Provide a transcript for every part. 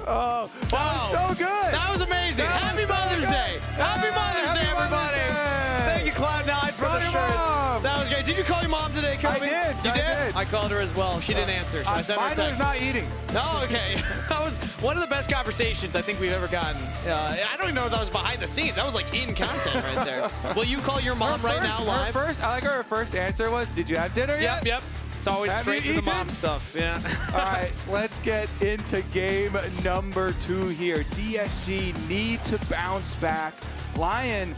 Oh, wow. So good. That was amazing. Happy Mother's Day. Happy Mother's Day, everybody. Thank you, Cloud9, for the shirts. That was great. Did you call your mom today, Kobe? I did. You did? I called her as well. She didn't answer. So I sent her a text. Mine was not eating. Oh, okay. That was one of the best conversations I think we've ever gotten. I don't even know if that was behind the scenes. That was like in content right there. Will you call your mom right now live? I like her first answer was, did you have dinner yet? Yep. It's always Have straight you to the eaten? mom stuff. Yeah. All right, let's get into game number 2 here. DSG need to bounce back. LYON,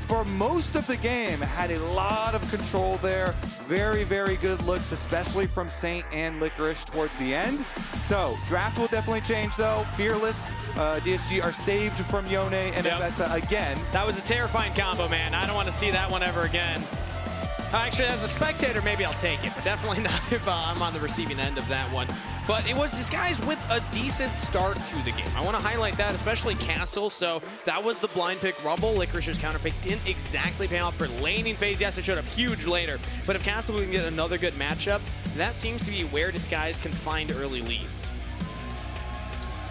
for most of the game, had a lot of control there. Very, very good looks, especially from Saint and Licorice towards the end. So, draft will definitely change, though. Fearless, DSG are saved from Yone and Abessa again. That was a terrifying combo, man. I don't want to see that one ever again. Actually, as a spectator, maybe I'll take it, but definitely not if I'm on the receiving end of that one. But it was disguised with a decent start to the game. I want to highlight that, especially Castle. So that was the blind pick Rumble. Licorice's counter pick didn't exactly pay off for laning phase. Yes, it showed up huge later. But if Castle can get another good matchup, that seems to be where Disguise can find early leads.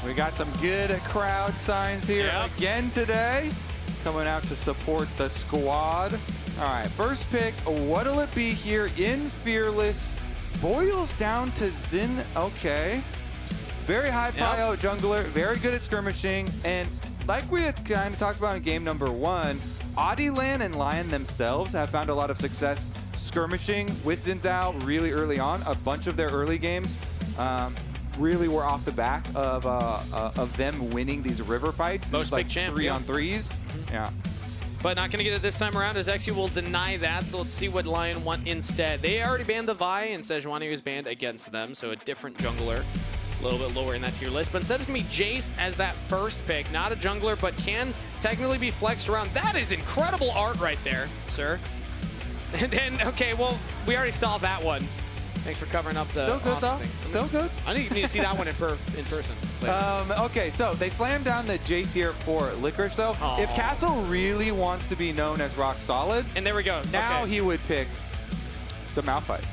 We got some good crowd signs here again today. Coming out to support the squad. All right, first pick, what'll it be here in Fearless? Boils down to Xin, okay. Very high prio jungler, very good at skirmishing, and like we had kind of talked about in game number 1, Oddielan and LYON themselves have found a lot of success skirmishing with Xin Zhao really early on. A bunch of their early games really were off the back of them winning these river fights. Most like big champ, 3-on-3s. Yeah. But not going to get it this time around, as eXyu will deny that, so let's see what LYON want instead. They already banned the Vi, and Sejuani was banned against them, so a different jungler. A little bit lower in that tier list. But instead it's going to be Jayce as that first pick. Not a jungler, but can technically be flexed around. That is incredible art right there, sir. And then, okay, well, we already saw that one. Thanks for covering up the Still good, though. thing. Still good. I need to see that one in person. Okay, so they slammed down the Jayce here for Licorice, though. Aww. If Castle really wants to be known as rock solid, and there we go. Now he would pick the Malphite.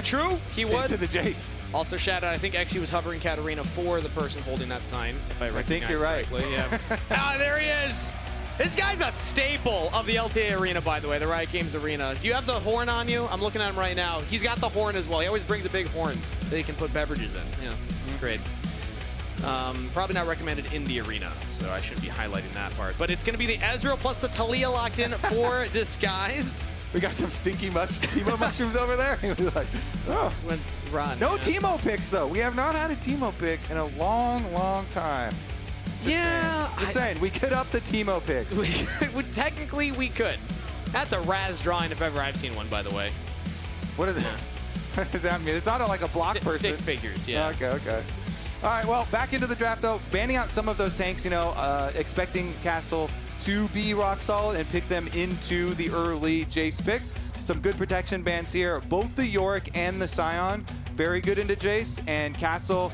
True, he would. To the Jayce. Also, shout out, I think eXyu was hovering Katarina for the person holding that sign, if I recognize think you're right. correctly. Yeah. Ah, there he is. This guy's a staple of the LTA arena, by the way, the Riot Games arena. Do you have the horn on you? I'm looking at him right now. He's got the horn as well. He always brings a big horn that he can put beverages in. Yeah, great. Probably not recommended in the arena, so I shouldn't be highlighting that part. But it's going to be the Ezreal plus the Taliyah locked in for Disguised. We got some stinky Teemo mushrooms over there. He was like, oh. Run. No Teemo picks, though. We have not had a Teemo pick in a long, long time. Just saying, we could up the Teemo picks. Technically, we could. That's a Raz drawing if ever I've seen one, by the way. What is it? What does that mean? It's not like a block person. Stick figures, yeah. Okay. All right, well, back into the draft, though. Banning out some of those tanks, expecting Castle to be rock solid and pick them into the early Jayce pick. Some good protection bans here. Both the Yorick and the Scion, very good into Jayce. And Castle,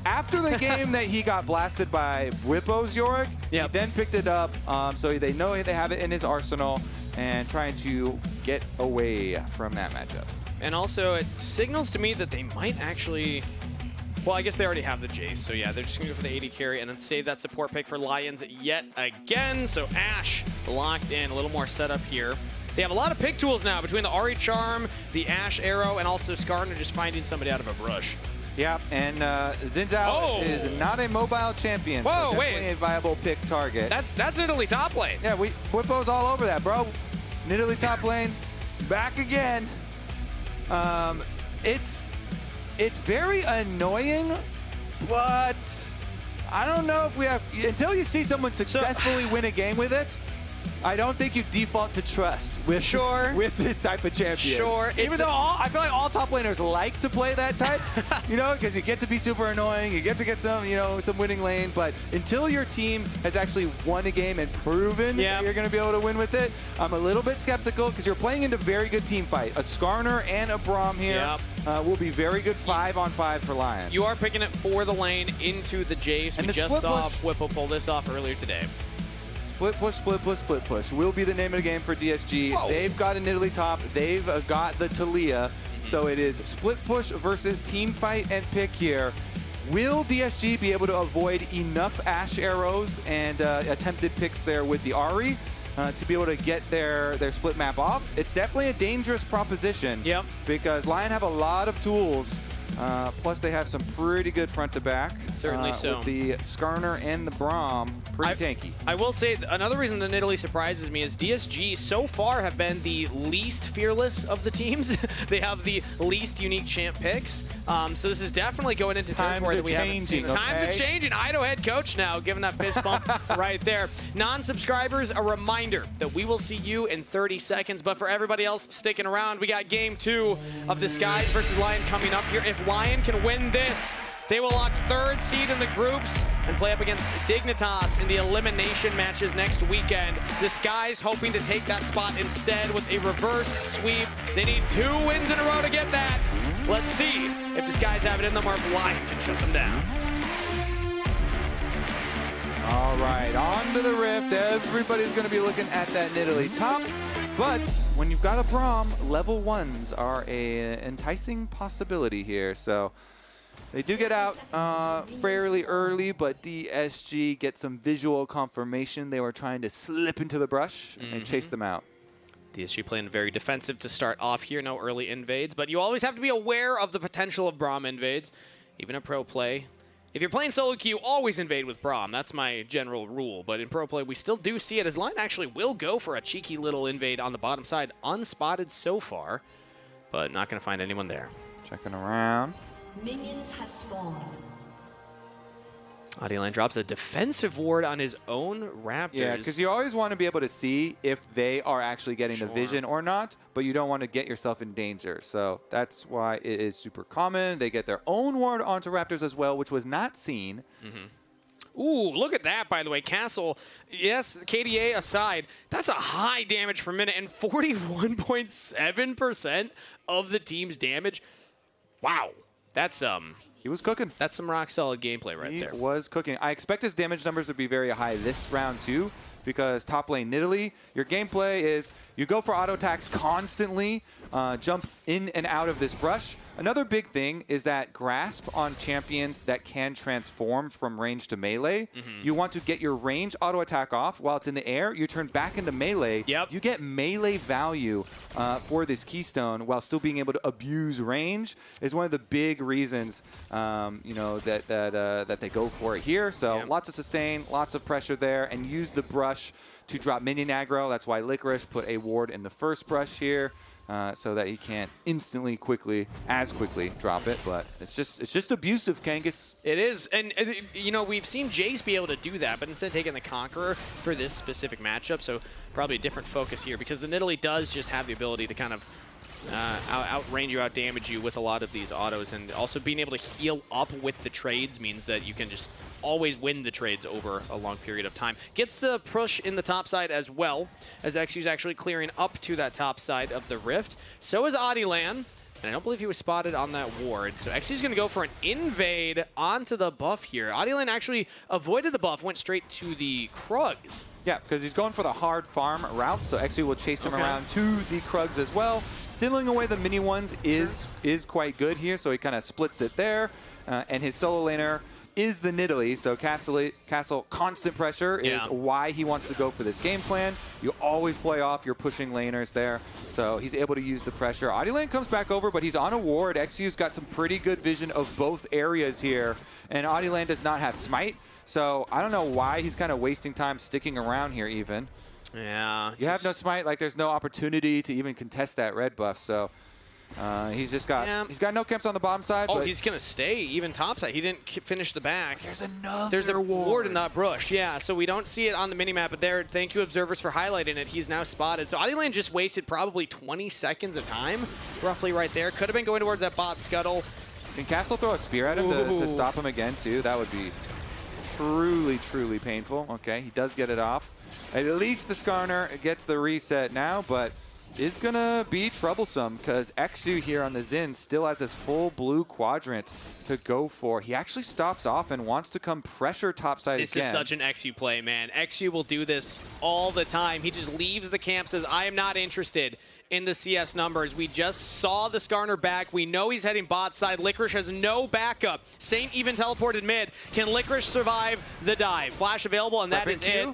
after the game that he got blasted by Whippo's Yorick, he then picked it up, so they know they have it in his arsenal and trying to get away from that matchup. And also, it signals to me that they might actually... Well, I guess they already have the Jayce, so yeah, they're just going to go for the AD carry and then save that support pick for Lyonz yet again. So Ashe locked in, a little more setup here. They have a lot of pick tools now between the Ahri Charm, the Ashe Arrow, and also Skarner just finding somebody out of a brush. Yeah, and Xin Zhao is not a mobile champion. Whoa, so wait. A viable pick target. That's Nidalee top lane. Yeah, Whippo's all over that, bro. Nidalee top lane, back again. It's very annoying, but I don't know if we have, until you see someone successfully win a game with it, I don't think you default to trust with this type of champion. Even though I feel like all top laners like to play that type, because you get to be super annoying, you get to get some, some winning lane. But until your team has actually won a game and proven that you're going to be able to win with it, I'm a little bit skeptical because you're playing into very good team fight. A Skarner and a Braum here will be very good 5-on-5 for LYON. You are picking it for the lane into the Jayce. We just saw Whippo pull this off earlier today. Split push will be the name of the game for DSG. Whoa. They've got a Nidalee top. They've got the Taliyah. So it is split push versus team fight and pick here. Will DSG be able to avoid enough Ashe arrows and attempted picks there with the Ahri to be able to get their split map off? It's definitely a dangerous proposition. Yep. Because LYON have a lot of tools. Plus, they have some pretty good front to back. Certainly so. With the Skarner and the Braum, pretty tanky. I will say another reason the Nidalee surprises me is DSG so far have been the least fearless of the teams. They have the least unique champ picks. So this is definitely going into territory that we haven't seen. Okay? Times are changing. Ido head coach now, giving that fist bump right there. Non-subscribers, a reminder that we will see you in 30 seconds. But for everybody else sticking around, we got game 2 of Disguise versus LYON coming up here. If LYON can win this, they will lock 3rd seed in the groups and play up against Dignitas in the elimination matches next weekend. Disguise hoping to take that spot instead with a reverse sweep. They need 2 wins in a row to get that. Let's see if Disguise have it in them or if LYON can shut them down. All right, on to the Rift. Everybody's going to be looking at that Nidalee top. But when you've got a Braum, level 1s are an enticing possibility here. So they do get out fairly early, but DSG gets some visual confirmation. They were trying to slip into the brush and chase them out. DSG playing very defensive to start off here. No early invades, but you always have to be aware of the potential of Braum invades, even in pro play. If you're playing solo queue, always invade with Braum. That's my general rule. But in pro play, we still do see it as LYON actually will go for a cheeky little invade on the bottom side. Unspotted so far, but not going to find anyone there. Checking around. Minions have spawned. Oddielan drops a defensive ward on his own Raptors. Yeah, because you always want to be able to see if they are actually getting the vision or not, but you don't want to get yourself in danger. So that's why it is super common. They get their own ward onto Raptors as well, which was not seen. Ooh, look at that, by the way. Castle, yes, KDA aside, that's a high damage per minute and 41.7% of the team's damage. Wow. That's He was cooking. That's some rock solid gameplay right there. He was cooking. I expect his damage numbers to be very high this round too, because top lane Nidalee, your gameplay is you go for auto attacks constantly, jump in and out of this brush. Another big thing is that grasp on champions that can transform from range to melee. You want to get your range auto attack off while it's in the air. You turn back into melee. You get melee value for this keystone while still being able to abuse range is one of the big reasons you know that they go for it here. So lots of sustain, lots of pressure there, and use the brush to drop minion aggro. That's why Licorice put a ward in the first brush here. So that he can't instantly, quickly drop it, but it's just abusive, Kangas. It is, and you know we've seen Jayce be able to do that, but instead taking the Conqueror for this specific matchup, so probably a different focus here because the Nidalee does just have the ability to kind of outrange you, outdamage you with a lot of these autos, and also being able to heal up with the trades means that you can just always win the trades over a long period of time. Gets the push in the top side as well, as eXyu's actually clearing up to that top side of the Rift. So is Oddielan, and I don't believe he was spotted on that ward. So eXyu's going to go for an invade onto the buff here. Oddielan actually avoided the buff, went straight to the Krugs. Yeah, because he's going for the hard farm route, so eXyu will chase him around to the Krugs as well. Stealing away the mini ones is quite good here, so he kind of splits it there. And his solo laner is the Nidalee, so Castle constant pressure is why he wants to go for this game plan. You always play off your pushing laners there, so he's able to use the pressure. Oddielan comes back over, but he's on a ward. eXyu's got some pretty good vision of both areas here, and Oddielan does not have smite, so I don't know why he's kind of wasting time sticking around here even. Yeah. You have no smite, like there's no opportunity to even contest that red buff, so he's just got he's got no camps on the bottom side. Oh, but he's gonna stay even top side. He didn't finish the back. There's a ward in that brush. Yeah, so we don't see it on the minimap, but there, thank you observers for highlighting it. He's now spotted. So Oddielan just wasted probably 20 seconds of time, roughly right there. Could have been going towards that bot scuttle. Can Castle throw a spear at him to stop him again too? That would be truly, truly painful. Okay, he does get it off. At least the Skarner gets the reset now, but is going to be troublesome because eXyu here on the Xin still has this full blue quadrant to go for. He actually stops off and wants to come pressure topside again. This is such an eXyu play, man. eXyu will do this all the time. He just leaves the camp, says, I am not interested in the CS numbers. We just saw the Skarner back. We know he's heading bot side. Licorice has no backup. Saint even teleported mid. Can Licorice survive the dive? Flash available, and that is it.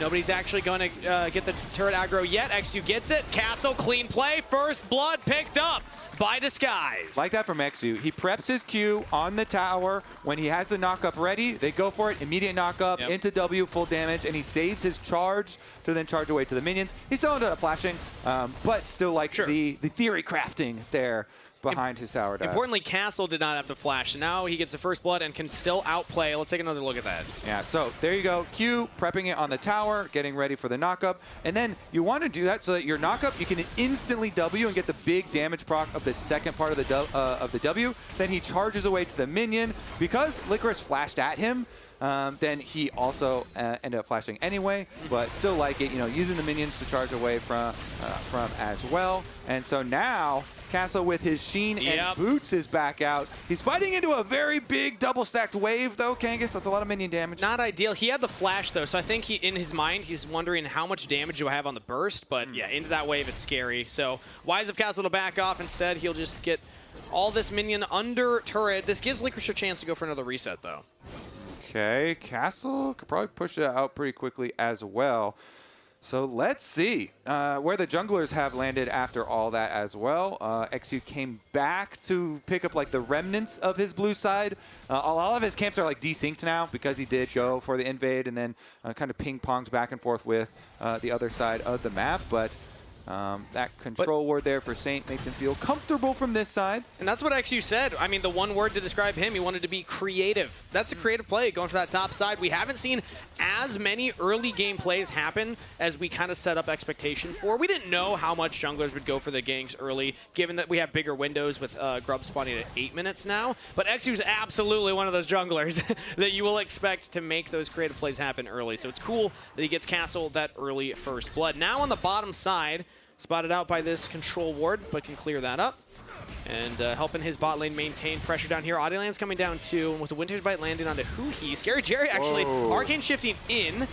Nobody's actually going to get the turret aggro yet. eXyu gets it. Castle, clean play. First blood picked up by Disguise. Like that from eXyu. He preps his Q on the tower. When he has the knock-up ready, they go for it. Immediate knock-up into W, full damage, and he saves his charge to then charge away to the minions. He still ended up flashing, but still like the theory crafting there behind his tower dive. Importantly, Castle did not have to flash. So now he gets the first blood and can still outplay. Let's take another look at that. Yeah, so there you go. Q prepping it on the tower, getting ready for the knockup. And then you want to do that so that your knockup, you can instantly W and get the big damage proc of the second part of the W. Then he charges away to the minion. Because Licorice flashed at him, then he also ended up flashing anyway, but still like it, you know, using the minions to charge away from as well. And so now Castle with his Sheen and Boots is back out. He's fighting into a very big double-stacked wave, though, Kangas. That's a lot of minion damage. Not ideal. He had the flash, though, so I think in his mind, he's wondering how much damage do I have on the burst, but yeah, into that wave, it's scary. So wise of Castle to back off. Instead, he'll just get all this minion under turret. This gives Licorice a chance to go for another reset, though. Okay, Castle could probably push it out pretty quickly as well. So let's see where the junglers have landed after all that as well. eXyu came back to pick up like the remnants of his blue side. All of his camps are like desynced now because he did go for the invade and then kind of ping-ponged back and forth with the other side of the map. But that control ward there for Saint makes him feel comfortable from this side. And that's what eXyu said. I mean, the one word to describe him, he wanted to be creative. That's a creative play, going for that top side. We haven't seen as many early game plays happen as we kind of set up expectation for. We didn't know how much junglers would go for the ganks early, given that we have bigger windows with Grub spawning at 8 minutes now. But eXyu is absolutely one of those junglers that you will expect to make those creative plays happen early. So it's cool that he gets Castle that early first blood. Now on the bottom side, spotted out by this control ward, but can clear that up. And helping his bot lane maintain pressure down here. Addielan's coming down too, and with the Winter's Bite landing onto huhi. ScaryJerry actually arcane shifting in,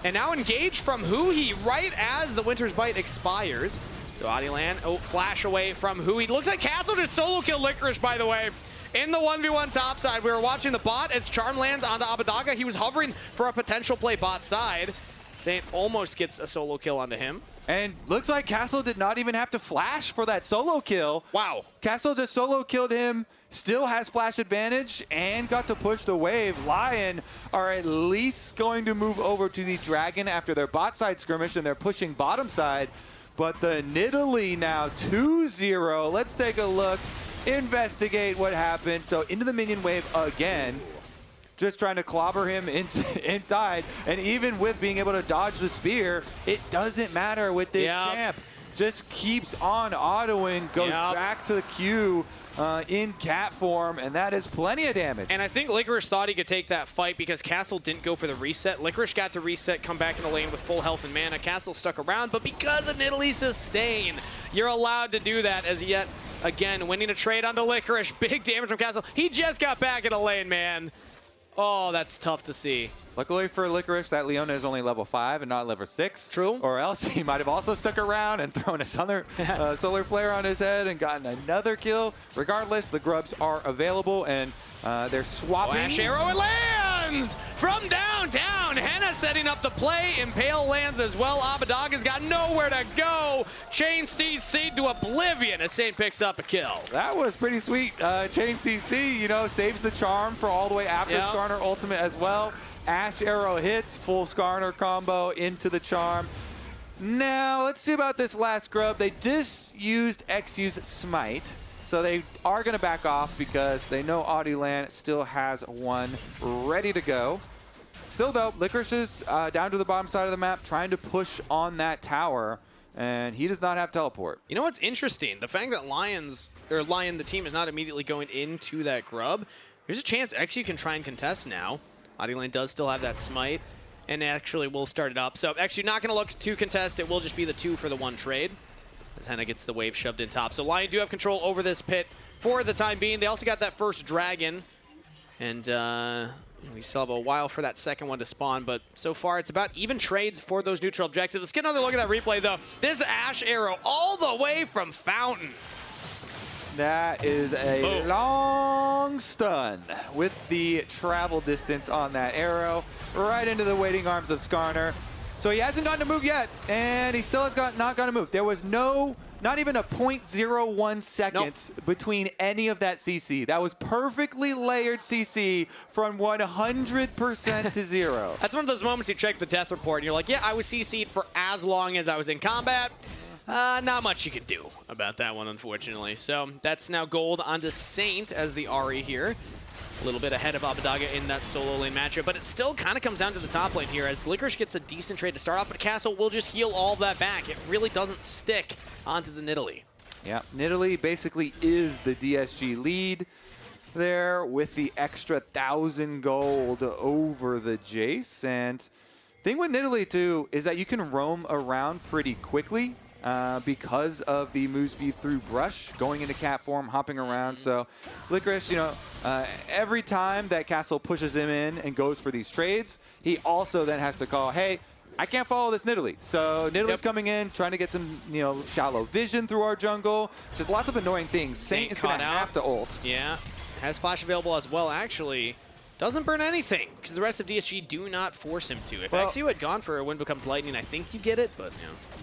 and now engaged from huhi right as the Winter's Bite expires. So Oddielan, flash away from huhi. Looks like Castle just solo kill Licorice, by the way. In the 1v1 top side, we were watching the bot as Charm lands onto Abbedagge. He was hovering for a potential play bot side. Saint almost gets a solo kill onto him. And looks like Castle did not even have to flash for that solo kill. Wow. Castle just solo killed him, still has flash advantage, and got to push the wave. LYON are at least going to move over to the Dragon after their bot side skirmish, and they're pushing bottom side. But the Nidalee now 2-0. Let's take a look, investigate what happened. So into the minion wave again. Just trying to clobber him inside. And even with being able to dodge the spear, it doesn't matter with this champ. Just keeps on autoing, goes back to the Q in cat form, and that is plenty of damage. And I think Licorice thought he could take that fight because Castle didn't go for the reset. Licorice got to reset, come back in the lane with full health and mana. Castle stuck around, but because of Nidalee's sustain, you're allowed to do that as yet again winning a trade onto Licorice. Big damage from Castle. He just got back in the lane, man. Oh, that's tough to see. Luckily for Licorice, that Leona is only level 5 and not level 6. True. Or else he might have also stuck around and thrown a solar flare on his head and gotten another kill. Regardless, the grubs are available and they're swapping. Flash arrow, it lands from downtown. Hena setting up the play. Impale lands as well. Abbedagge's got nowhere to go. Chain CC to oblivion as Saint picks up a kill. That was pretty sweet. Chain CC, you know, saves the charm for all the way after Skarner ultimate as well. Ashe arrow hits, full Skarner combo into the charm. Now, let's see about this last grub. They just used eXyu's smite. So they are going to back off because they know Oddielan still has one ready to go. Still, though, Licorice is down to the bottom side of the map trying to push on that tower, and he does not have teleport. You know what's interesting? The fact that LYON, the team, is not immediately going into that grub. There's a chance eXyu can try and contest now. Oddielan does still have that smite, and actually will start it up. So eXyu not going to look to contest. It will just be the 2 for the 1 trade. as Hena gets the wave shoved in top. So LYON do have control over this pit for the time being. They also got that first dragon, and we still have a while for that second one to spawn, but so far it's about even trades for those neutral objectives. Let's get another look at that replay, though. This Ashe arrow all the way from Fountain. That is a long stun with the travel distance on that arrow, right into the waiting arms of Skarner. So he hasn't gotten to move yet, and he still has not gotten to move. There was not even a 0.01 seconds between any of that CC. That was perfectly layered CC from 100% to 0. That's one of those moments you check the death report, and you're like, yeah, I was CC'd for as long as I was in combat. Not much you can do about that one, unfortunately. So that's now gold onto Saint as the Ahri here. A little bit ahead of Abbedagge in that solo lane matchup, but it still kind of comes down to the top lane here as Licorice gets a decent trade to start off, but Castle will just heal all of that back. It really doesn't stick onto the Nidalee. Yeah, Nidalee basically is the DSG lead there with the extra 1,000 gold over the Jayce. And thing with Nidalee too is that you can roam around pretty quickly. Because of the move speed through brush, going into cat form, hopping around. So Licorice, every time that Castle pushes him in and goes for these trades, he also then has to call, hey, I can't follow this Nidalee. So Nidalee's coming in, trying to get some, shallow vision through our jungle. Just lots of annoying things. Saint is going to have to ult. Yeah, has flash available as well, actually. Doesn't burn anything, because the rest of DSG do not force him to. If eXyu had gone for a Wind Becomes Lightning, I think you get it, but,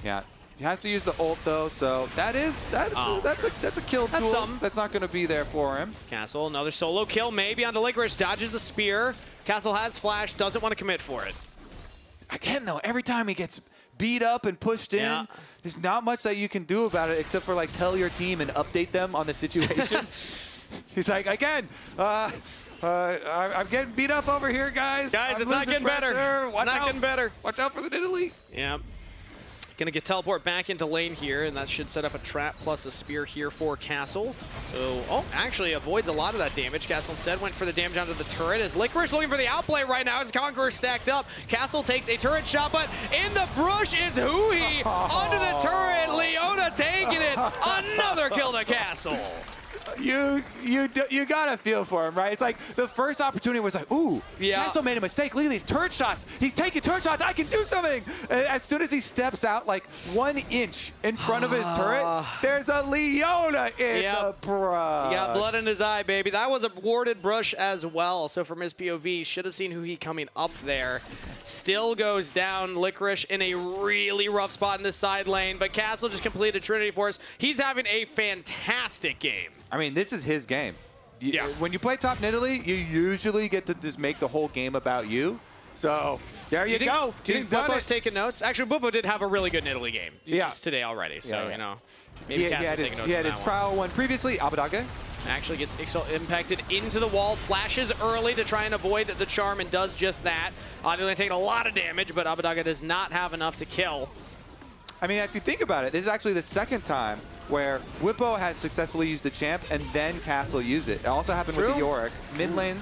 Yeah. He has to use the ult though, so that's a kill tool. That's not going to be there for him. Castle, another solo kill, maybe onto Licorice, dodges the spear. Castle has flash, doesn't want to commit for it. Again though, every time he gets beat up and pushed in, there's not much that you can do about it except for like tell your team and update them on the situation. He's like, again, I'm getting beat up over here, guys. Guys, it's not getting better. It's not getting better. Watch out for the Nidalee. Yeah. Gonna get teleport back into lane here, and that should set up a trap plus a spear here for Castle. So, actually avoids a lot of that damage. Castle instead went for the damage onto the turret as Licorice looking for the outplay right now as Conqueror stacked up. Castle takes a turret shot, but in the brush is huhi onto the turret. Leona taking it. Another kill to Castle. You gotta feel for him, right? It's like the first opportunity was like, ooh, Castle made a mistake. Look at these turret shots. He's taking turret shots. I can do something. And as soon as he steps out like 1 inch in front of his turret, there's a Leona in the brush. He got blood in his eye, baby. That was a warded brush as well. So from his POV, should have seen huhi coming up there. Still goes down. Licorice in a really rough spot in the side lane, but Castle just completed Trinity Force. He's having a fantastic game. I mean, this is his game. When you play top Nidalee, you usually get to just make the whole game about you. So there you go. Do you think Bubbo's taking notes? Actually, Bubbo did have a really good Nidalee game just today already. So, maybe Castle's taking notes. He had his trial one previously. Abbedagge actually gets impacted into the wall, flashes early to try and avoid the charm, and does just that. Oddielan taking a lot of damage, but Abbedagge does not have enough to kill. I mean, if you think about it, this is actually the second time where Whippo has successfully used the champ and then Castle used it. It also happened with the Yorick. Mid lane,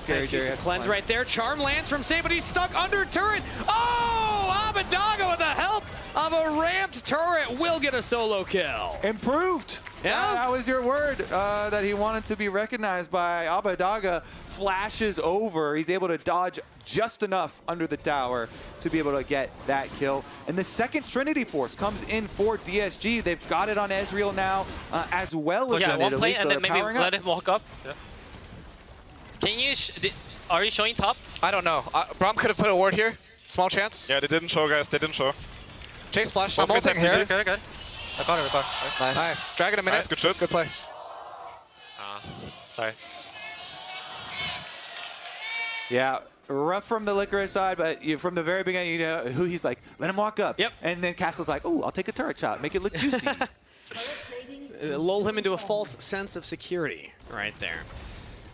ScaryJerry. Cleanse right there. Charm lands from Saint, but he's stuck under turret. Oh, Abbedagge with the help of a ramped turret will get a solo kill. Improved. Yeah, that was your word, that he wanted to be recognized by. Abbedagge flashes over. He's able to dodge just enough under the tower to be able to get that kill. And the second Trinity Force comes in for DSG. They've got it on Ezreal now, as well as one play, and then maybe let him walk up. Yeah. Can you? Are you showing top? I don't know. Braum could have put a ward here. Small chance. Yeah, they didn't show, guys. They didn't show. Jayce flash. I'm ulting here. Okay. I got it. Nice. Dragon a minute. Nice, good shot. Good play. Sorry. Yeah, rough from the Licorice side, but from the very beginning, who he's like, let him walk up. Yep. And then Castle's like, ooh, I'll take a turret shot, make it look juicy. Lull him into a false sense of security right there.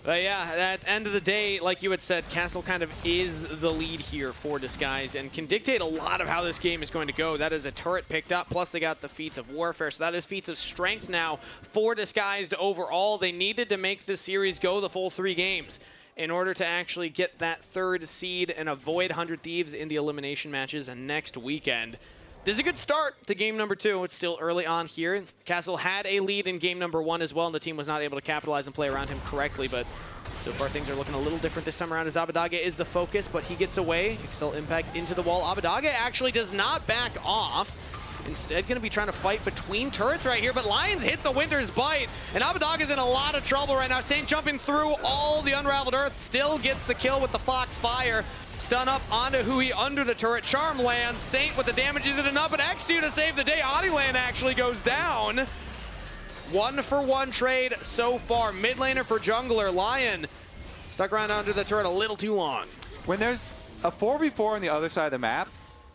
But yeah, at the end of the day, like you had said, Castle kind of is the lead here for Disguise and can dictate a lot of how this game is going to go. That is a turret picked up, plus they got the feats of warfare, so that is feats of strength now for Disguised overall. They needed to make this series go the full 3 games in order to actually get that 3rd seed and avoid 100 Thieves in the elimination matches and next weekend. This is a good start to game number 2. It's still early on here. Castle had a lead in game number 1 as well, and the team was not able to capitalize and play around him correctly, but so far things are looking a little different this time around as Abbedagge is the focus, but he gets away. Excel impact into the wall. Abbedagge actually does not back off. Instead, going to be trying to fight between turrets right here, but Lyonz hits a Winter's Bite, and Abbedagge is in a lot of trouble right now. Saint jumping through all the Unraveled Earth, still gets the kill with the Foxfire. Stun up onto huhi under the turret. Charm lands. Saint with the damage isn't enough, but eXyu to save the day. Oddielan actually goes down. 1-for-1 trade so far. Mid laner for jungler. Lion stuck around under the turret a little too long. When there's a 4v4 on the other side of the map,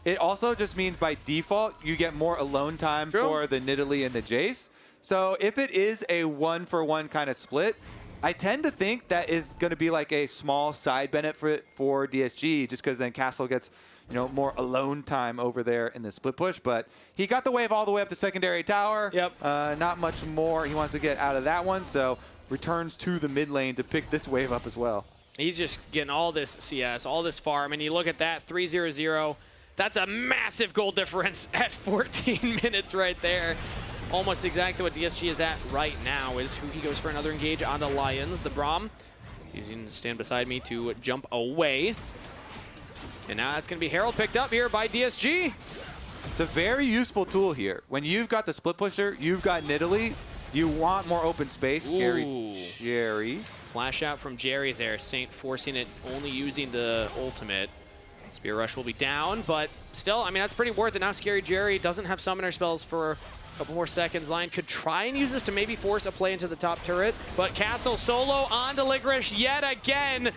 it also just means by default you get more alone time for the Nidalee and the Jayce. So if it is a 1-for-1 kind of split, I tend to think that is going to be like a small side benefit for DSG, just because then Castle gets, you know, more alone time over there in the split push. But he got the wave all the way up to secondary tower. Yep. Not much more he wants to get out of that one, so returns to the mid lane to pick this wave up as well. He's just getting all this CS, all this farm, and you look at that, 3-0-0. That's a massive goal difference at 14 minutes right there. Almost exactly what DSG is at right now is huhi goes for another engage on the Lyonz. The Braum using stand beside me to jump away. And now that's going to be Herald picked up here by DSG. It's a very useful tool here. When you've got the split pusher, you've got Nidalee, you want more open space. ScaryJerry. Flash out from Jerry there. Saint forcing it, only using the ultimate. Spear Rush will be down, but still, I mean, that's pretty worth it. Now ScaryJerry doesn't have summoner spells for a couple more seconds. Lion could try and use this to maybe force a play into the top turret, but Castle solo onto Licorice yet again.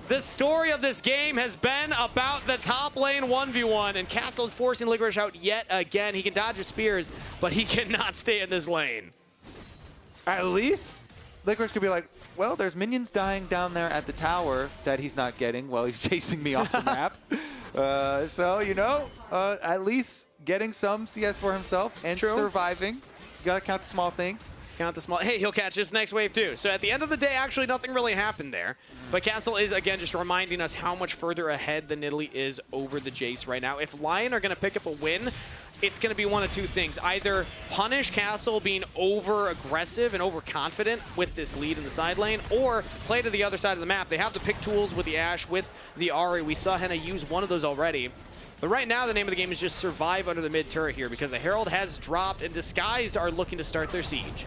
The story of this game has been about the top lane 1v1, and Castle forcing Licorice out yet again. He can dodge his spears, but he cannot stay in this lane. At least Licorice could be like, well, there's minions dying down there at the tower that he's not getting while he's chasing me off the map. So, you know, at least getting some CS for himself and surviving. You gotta count the small things. Count the small. Hey, he'll catch this next wave too. So at the end of the day, actually nothing really happened there. But Castle is, again, just reminding us how much further ahead the Nidalee is over the Jayce right now. If Lion are going to pick up a win, it's going to be one of two things. Either punish Castle being over-aggressive and overconfident with this lead in the side lane, or play to the other side of the map. They have the pick tools with the Ashe, with the Ahri. We saw Hena use one of those already. But right now, the name of the game is just survive under the mid turret here, because the Herald has dropped and Disguised are looking to start their siege.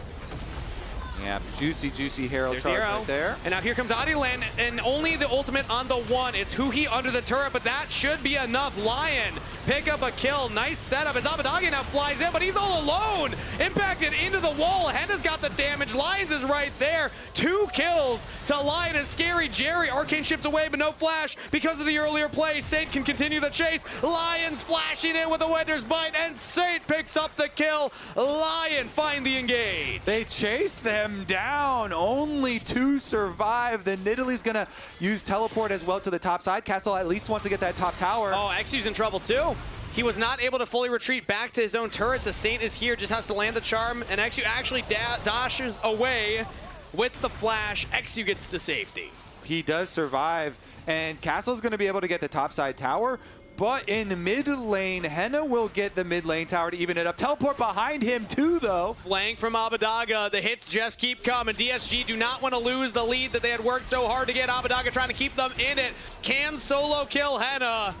Yeah, juicy Herald charge right there. And now here comes Oddielan, and only the ultimate on the one. It's huhi under the turret, but that should be enough. Lion pick up a kill. Nice setup as Abbedagge now flies in, but he's all alone. Impacted into the wall. Hena's got the damage. Lyonz is right there. 2 kills to Lion and ScaryJerry. Arcane ships away, but no flash because of the earlier play. Saint can continue the chase. Lyonz flashing in with a Winter's Bite, and Saint picks up the kill. Lion find the engage. They chase them down. Only 2 survive. Then Nidalee's gonna use teleport as well to the top side. Castle at least wants to get that top tower. Oh, eXyu's in trouble too. He was not able to fully retreat back to his own turrets. The Saint is here, just has to land the charm, and eXyu actually dashes away with the flash. eXyu gets to safety. He does survive, and Castle's gonna be able to get the top side tower. But in mid lane, Hena will get the mid lane tower to even it up. Teleport behind him too, though. Flank from Abbedagge. The hits just keep coming. DSG do not want to lose the lead that they had worked so hard to get. Abbedagge trying to keep them in it. Can solo kill Hena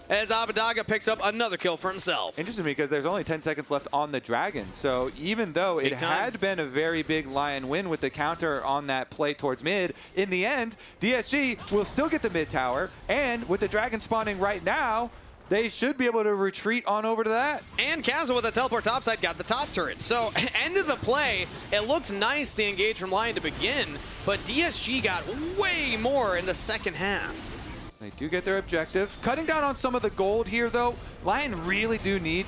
as Abbedagge picks up another kill for himself. Interesting, because there's only 10 seconds left on the Dragon. So even though it had been a very big Lion win with the counter on that play towards mid, in the end, DSG will still get the mid tower. And with the Dragon spawning right now, they should be able to retreat on over to that. And Castle with the teleport topside got the top turret. So end of the play, it looked nice, the engage from Lion to begin, but DSG got way more in the second half. They do get their objective. Cutting down on some of the gold here, though. Lion really do need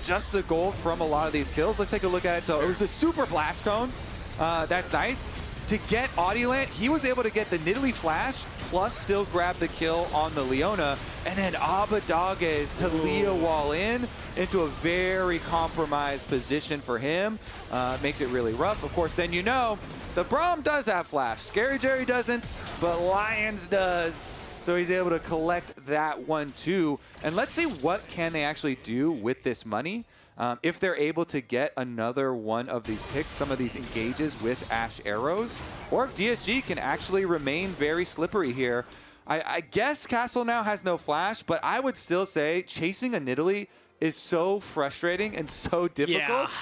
just the gold from a lot of these kills. Let's take a look at it. So it was a super blast cone. That's nice. To get Oddielan, he was able to get the Nidalee flash, plus still grab the kill on the Leona. And then Abbedagge's Taliyah wall in into a very compromised position for him. Makes it really rough. Of course, then you know, the Braum does have flash. ScaryJerry doesn't, but Lyonz does. So he's able to collect that one too. And let's see what can they actually do with this money. If they're able to get another one of these picks, some of these engages with Ashe arrows, or if DSG can actually remain very slippery here. I guess Castle now has no flash, but I would still say chasing a Nidalee is so frustrating and so difficult. Yeah.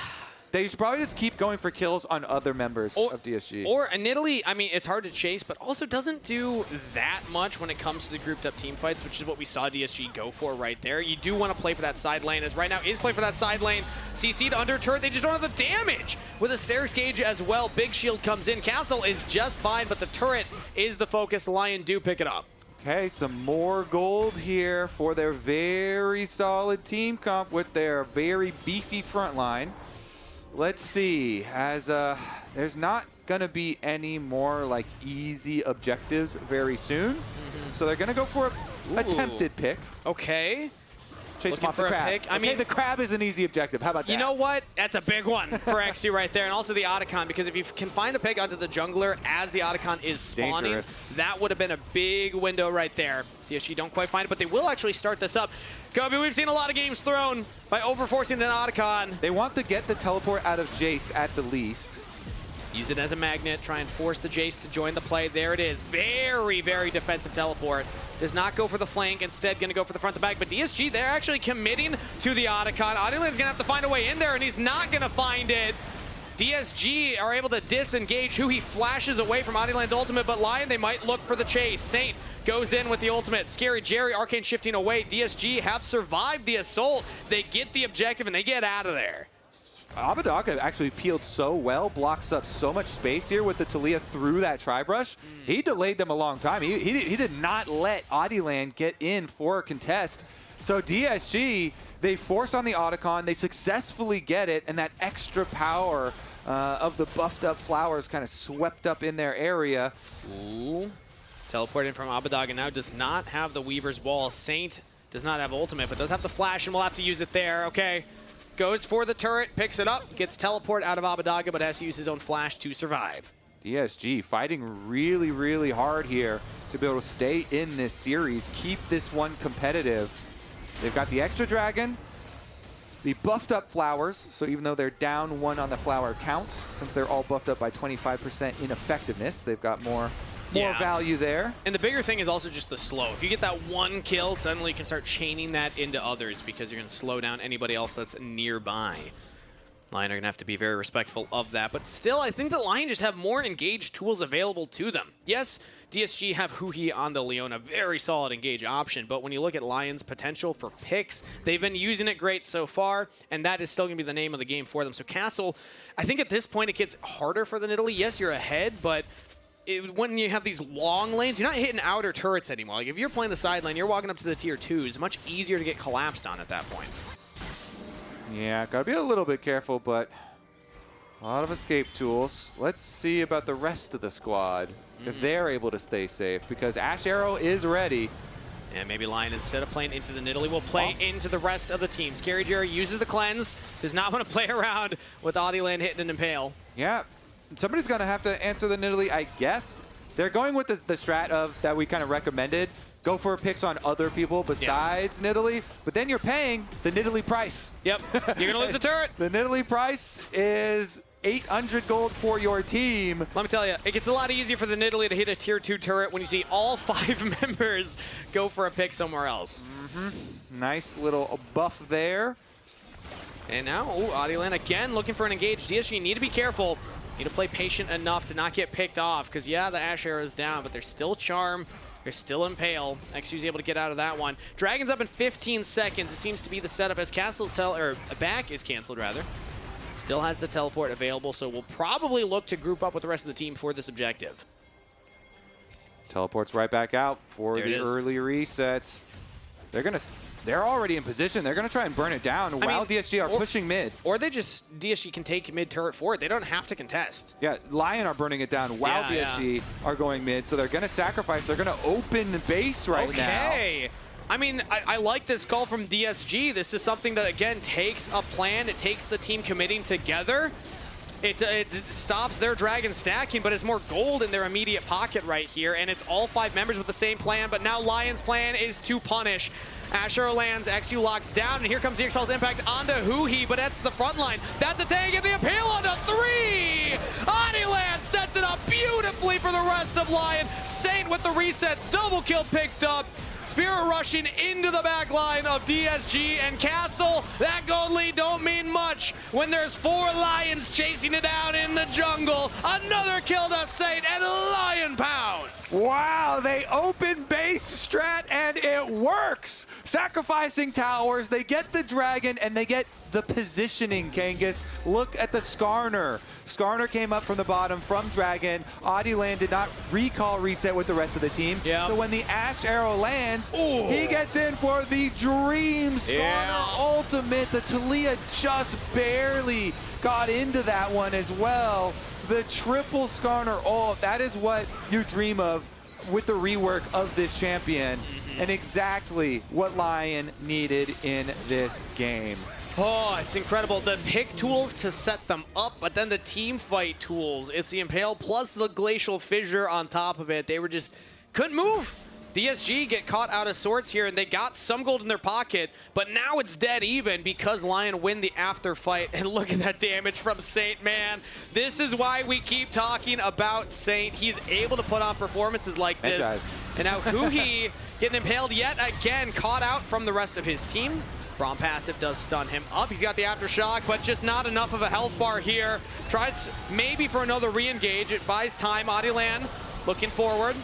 They should probably just keep going for kills on other members of DSG. Or a Nidalee, I mean, it's hard to chase, but also doesn't do that much when it comes to the grouped up team fights, which is what we saw DSG go for right there. You do want to play for that side lane, as right now is playing for that side lane. CC'd under turret, they just don't have the damage. With a Stairs Gauge as well, big shield comes in. Castle is just fine, but the turret is the focus. Lion do pick it up. Okay, some more gold here for their very solid team comp with their very beefy front line. Let's see, as there's not gonna be any more like easy objectives very soon. So they're gonna go for an attempted pick. Okay. Chase Looking him off the for a crab. pick. I Okay, mean, the crab is an easy objective. How about that? You know what? That's a big one for eXyu right there. And also the Oddielan, because if you can find a pick onto the jungler as the Oddielan is spawning, Dangerous. that would have been a big window right there. DSG don't quite find it, but they will actually start this up. Kobe, we've seen a lot of games thrown by overforcing an Oddielan. They want to get the teleport out of Jayce at the least. Use it as a magnet, try and force the Jayce to join the play. There it is. Very, very defensive teleport. Does not go for the flank, instead going to go for the front to back. But DSG, they're actually committing to the Oddielan. Oddielan's going to have to find a way in there, and he's not going to find it. DSG are able to disengage. Huhi flashes away from Oddielan's ultimate, but Lion, they might look for the chase. Saint goes in with the ultimate. ScaryJerry, Arcane shifting away. DSG have survived the assault. They get the objective, and they get out of there. Abbedagge actually peeled so well, blocks up so much space here with the Taliyah through that tri-brush. He delayed them a long time. He did not let Oddielan get in for a contest. So DSG, they force on the Oddielan, they successfully get it, and that extra power of the buffed up flowers kind of swept up in their area. Ooh. Teleporting from Abbedagge now does not have the Weaver's Wall. Saint does not have ultimate, but does have the flash, and we'll have to use it there. Okay. Goes for the turret, picks it up, gets teleport out of Abbedagge, but has to use his own flash to survive. DSG fighting really, really hard here to be able to stay in this series, keep this one competitive. They've got the extra dragon, the buffed up flowers, so even though they're down one on the flower count, since they're all buffed up by 25% in effectiveness, they've got more value there. And the bigger thing is also just the slow. If you get that one kill, suddenly you can start chaining that into others because you're going to slow down anybody else that's nearby. Lion are going to have to be very respectful of that. But still, I think that Lion just have more engaged tools available to them. Yes, DSG have huhi on the Leona, very solid engage option. But when you look at Lion's potential for picks, they've been using it great so far, and that is still going to be the name of the game for them. So Castle, I think at this point it gets harder for the Nidalee. Yes, you're ahead, but when you have these long lanes, you're not hitting outer turrets anymore. Like if you're playing the side lane, you're walking up to the tier 2s. It's much easier to get collapsed on at that point. Yeah, gotta be a little bit careful, but a lot of escape tools. Let's see about the rest of the squad, if they're able to stay safe, because Ashe Arrow is ready. And maybe Lion, instead of playing into the Nidalee, will play into the rest of the team. ScaryJerry uses the cleanse, does not want to play around with Oddielan hitting an impale. Yeah. Somebody's going to have to answer the Nidalee, I guess. They're going with the strat of that we kind of recommended. Go for picks on other people besides Nidalee, but then you're paying the Nidalee price. Yep, you're going to lose the turret. The Nidalee price is 800 gold for your team. Let me tell you, it gets a lot easier for the Nidalee to hit a tier 2 turret when you see all 5 members go for a pick somewhere else. Nice little buff there. And now, Oddielan again looking for an engage. DSG, you need to be careful. You need to play patient enough to not get picked off, because yeah, the Ashe arrow is down, but there's still charm. There's still impale. eXyu's able to get out of that one. Dragon's up in 15 seconds. It seems to be the setup as Castle's back is canceled rather. Still has the teleport available, so we'll probably look to group up with the rest of the team for this objective. Teleports right back out for the early reset. They're already in position. They're going to try and burn it down while DSG are pushing mid. Or DSG can take mid turret for it. They don't have to contest. Yeah, Lion are burning it down while DSG are going mid, so they're going to sacrifice. They're going to open base right now. Okay. I mean, I like this call from DSG. This is something that, again, takes a plan. It takes the team committing together. It stops their dragon stacking, but it's more gold in their immediate pocket right here, and it's all 5 members with the same plan, but now Lyon's plan is to punish. Asher lands, eXyu locks down, and here comes the EXL's impact onto huhi, but that's the front line. That's a take, and the appeal onto 3! Oddielan sets it up beautifully for the rest of Lion. Saint with the resets, double kill picked up. Spirit rushing into the back line of DSG and Castle. That gold lead don't mean much when there's 4 Lions chasing it down in the jungle. Another kill to Saint and Lion pounds. Wow, they open base strat and it works. Sacrificing towers, they get the dragon and they get the positioning, Kangas. Look at the Skarner. Skarner came up from the bottom from Dragon. Oddielan did not recall reset with the rest of the team. Yep. So when the Ashe arrow lands, he gets in for the Dream Skarner ultimate. The Taliyah just barely got into that one as well. The triple Skarner ult, that is what you dream of with the rework of this champion. And exactly what Lion needed in this game. Oh, it's incredible. The pick tools to set them up, but then the team fight tools. It's the Impale plus the Glacial Fissure on top of it. They were just couldn't move. DSG get caught out of sorts here, and they got some gold in their pocket, but now it's dead even because Lion win the after fight. And look at that damage from Saint, man. This is why we keep talking about Saint. He's able to put on performances like this. And now huhi getting impaled yet again, caught out from the rest of his team. Braum passive does stun him up. He's got the aftershock, but just not enough of a health bar here. Tries maybe for another re-engage. It buys time. Oddielan looking forward.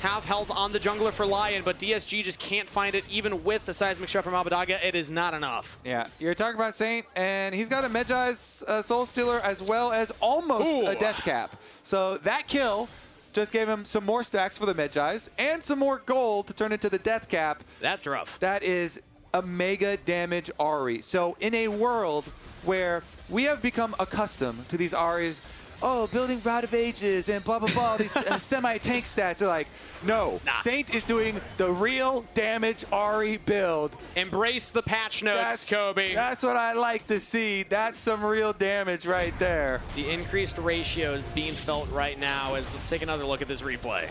Half health on the jungler for Lion, but DSG just can't find it even with the seismic shot from Abbedagge. It is not enough. Yeah, you're talking about Saint, and he's got a Medjai's Soul Stealer as well as almost a Death Cap. So that kill just gave him some more stacks for the Medjai's and some more gold to turn into the Death Cap. That's rough. That is a mega damage Ahri. So in a world where we have become accustomed to these Ahris, building Route of Ages and blah, blah, blah, these semi-tank stats, they're like, no, Saint is doing the real damage Ahri build. Embrace the patch notes, Kobe. That's what I like to see. That's some real damage right there. The increased ratio is being felt right now as let's take another look at this replay.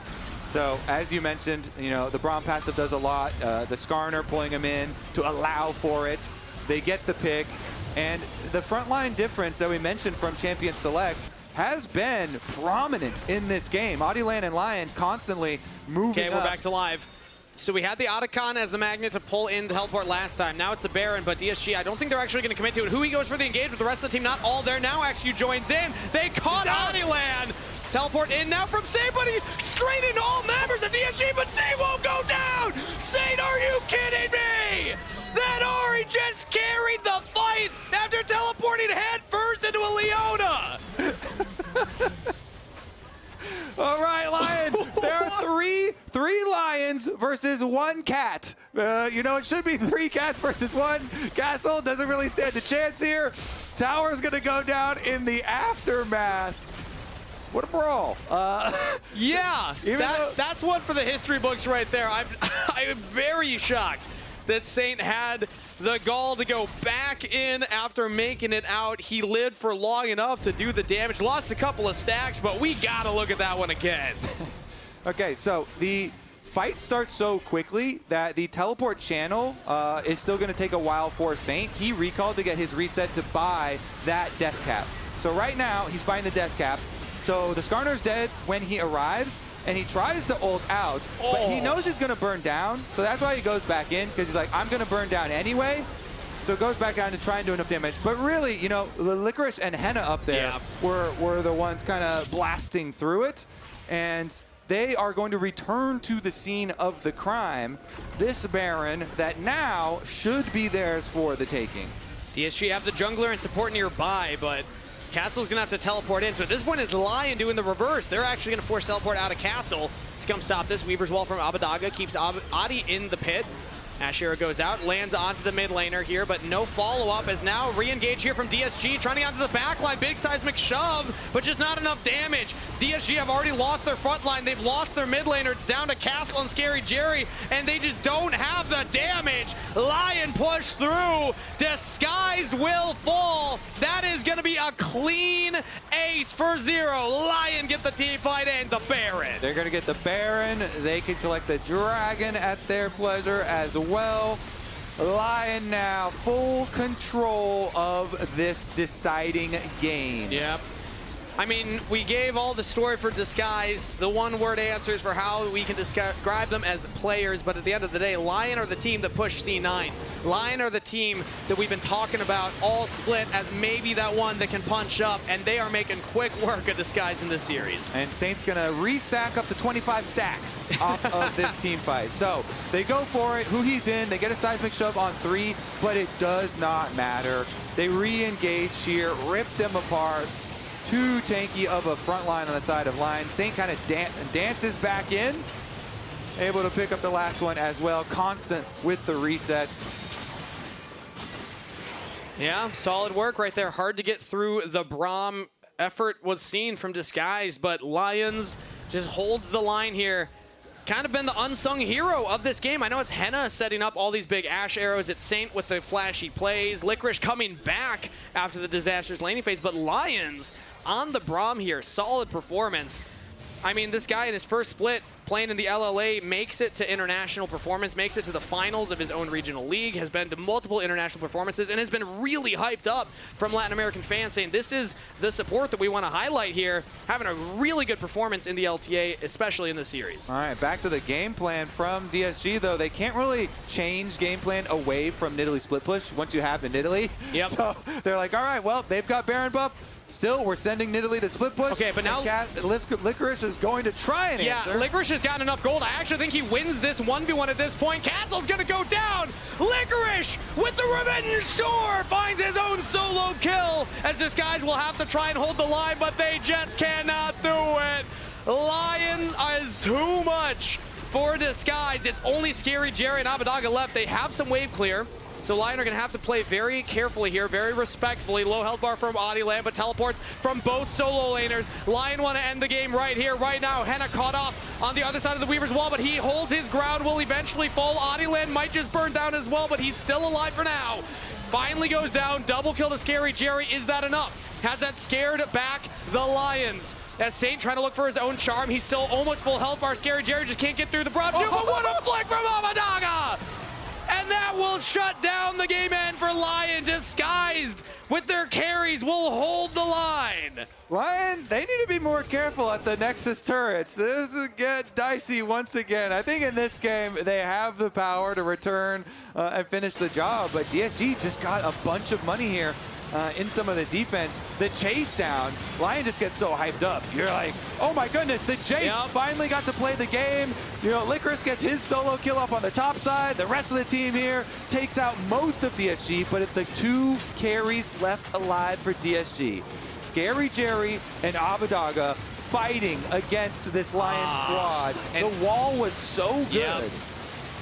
So, as you mentioned, the Braum passive does a lot. The Skarner pulling him in to allow for it. They get the pick. And the frontline difference that we mentioned from Champion Select has been prominent in this game. Oddielan and Lion constantly moving up. We're back to live. So we had the Otacon as the magnet to pull in the teleport last time. Now it's the Baron, but DSG, I don't think they're actually going to commit to it. huhi goes for the engage with the rest of the team not all there. Now eXyu joins in. They caught Oddielan. Teleport in now from Saint, but he's straight into all members of DSG, but Saint won't go down! Saint, are you kidding me? That Ahri just carried the fight after teleporting head first into a Leona! All right, Lion. There are three lions versus 1 cat. It should be 3 cats versus 1. Castle doesn't really stand a chance here. Tower's going to go down in the aftermath. What a brawl. Yeah, that's one for the history books right there. I'm very shocked that Saint had the gall to go back in after making it out. He lived for long enough to do the damage. Lost a couple of stacks, but we got to look at that one again. Okay, so the fight starts so quickly that the teleport channel is still going to take a while for Saint. He recalled to get his reset to buy that death cap. So right now, he's buying the death cap. So the Skarner's dead when he arrives, and he tries to ult out, but he knows he's going to burn down, so that's why he goes back in, because he's like, I'm going to burn down anyway. So it goes back down to try and do enough damage. But really, the Licorice and Hena up there were the ones kind of blasting through it, and they are going to return to the scene of the crime, this Baron that now should be theirs for the taking. DSG have the jungler and support nearby, but Castle's gonna have to teleport in. So at this point, it's Lion doing the reverse. They're actually gonna force teleport out of Castle to come stop this. Weaver's Wall from Abbedagge keeps Oddie in the pit. Ashe goes out, lands onto the mid laner here, but no follow-up as now re-engage here from DSG, trying to get onto the back line, big seismic shove, but just not enough damage. DSG have already lost their front line, they've lost their mid laner, it's down to Castle and ScaryJerry, and they just don't have the damage. Lion push through, Disguised will fall. That is gonna be a clean ace for 0. Lion get the team fight and the Baron. They're going to get the Baron. They can collect the Dragon at their pleasure as well. Lion now full control of this deciding game. Yep. I mean, we gave all the story for Disguised, the one-word answers for how we can describe them as players, but at the end of the day, Lion are the team that pushed C9. Lion are the team that we've been talking about all split as maybe that one that can punch up, and they are making quick work of Disguised in this series. And Saint's gonna restack up to 25 stacks off of this team fight. So they go for it, huhi's in, they get a seismic shove on 3, but it does not matter. They re-engage here, rip them apart. Too tanky of a front line on the side of Lion. Saint kind of dances back in, able to pick up the last one as well. Constant with the resets. Yeah, solid work right there. Hard to get through the Braum. Effort was seen from Disguised, but Lyonz just holds the line here. Kind of been the unsung hero of this game. I know it's Hena setting up all these big Ashe arrows. It's Saint with the flashy plays. Licorice coming back after the disastrous laning phase, but Lyonz on the Braum here. Solid performance. I mean, this guy in his first split playing in the LLA makes it to international performance, makes it to the finals of his own regional league, has been to multiple international performances, and has been really hyped up from Latin American fans saying this is the support that we want to highlight here, having a really good performance in the LTA, especially in this series. All right, back to the game plan from DSG, though. They can't really change game plan away from Nidalee split push once you have the Nidalee. Yep. So they're like, all right, well, they've got Baron buff. Still, we're sending Nidalee to split push. Okay, but now Licorice is going to try and answer. Yeah, Licorice has gotten enough gold. I actually think he wins this 1v1 at this point. Castle's going to go down. Licorice with the revenge tour finds his own solo kill as this guys will have to try and hold the line, but they just cannot do it. Lion is too much for Disguise. It's only ScaryJerry and Abbedagge left. They have some wave clear. So Lion are going to have to play very carefully here, very respectfully. Low health bar from Oddielan, but teleports from both solo laners. Lion want to end the game right here, right now. Hena caught off on the other side of the Weaver's wall, but he holds his ground, will eventually fall. Oddielan might just burn down as well, but he's still alive for now. Finally goes down, double kill to ScaryJerry. Is that enough? Has that scared back the Lions? As Saint trying to look for his own charm. He's still almost full health bar. ScaryJerry just can't get through the Braum. But what a flick from Abbedagge! And that will shut down the game end for Lion. Disguised with their carries will hold the line. Lion, they need to be more careful at the Nexus turrets. This is get dicey once again. I think in this game, they have the power to return and finish the job, but DSG just got a bunch of money here in some of the defense. The chase down, Lion just gets so hyped up. You're like, oh my goodness, the Jayce finally got to play the game. You know, Licorice gets his solo kill up on the top side. The rest of the team here takes out most of DSG, but it's the 2 carries left alive for DSG. ScaryJerry and Abbedagge fighting against this Lion squad. The wall was so good. Yep.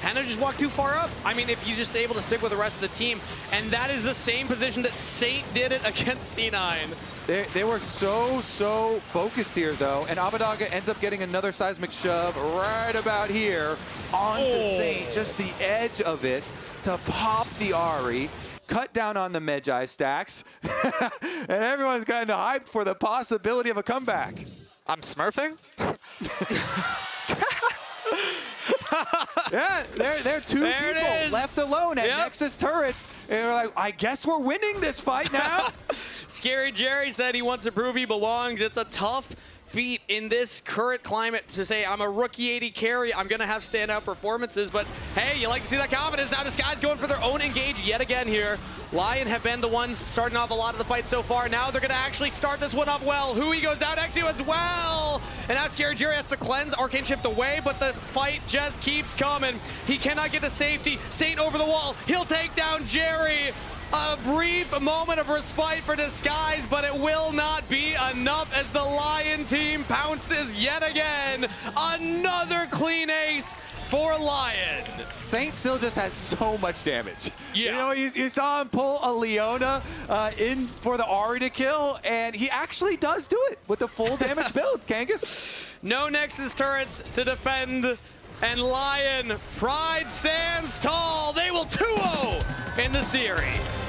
Hena just walked too far up. I mean, if you're just able to stick with the rest of the team, and that is the same position that Saint did it against C9. They were so focused here, though, and Abbedagge ends up getting another seismic shove right about here onto Saint, just the edge of it to pop the Ahri, cut down on the Medjay stacks, and everyone's kind of hyped for the possibility of a comeback. I'm smurfing? Yeah, they're 2 people left alone at Nexus turrets. And they're like, I guess we're winning this fight now. ScaryJerry said he wants to prove he belongs. It's a tough feat in this current climate to say, I'm a rookie AD carry, I'm going to have standout performances. But hey, you like to see that confidence. Now this guy's going for their own engage yet again here. Lion have been the ones starting off a lot of the fights so far. Now they're going to actually start this one off well. Huhi goes down, eXyu as well. And now ScaryJerry has to cleanse, Arcane shift away, but the fight just keeps coming. He cannot get the safety. Saint over the wall. He'll take down Jerry. A brief moment of respite for Disguise, but it will not be enough as the Lion team pounces yet again. Another clean ace for LYON. Saint still just has so much damage. Yeah. You know, you saw him pull a Leona in for the Ahri to kill, and he actually does do it with the full damage build, Kangas. No Nexus turrets to defend, and LYON, pride stands tall. They will 2-0 in the series.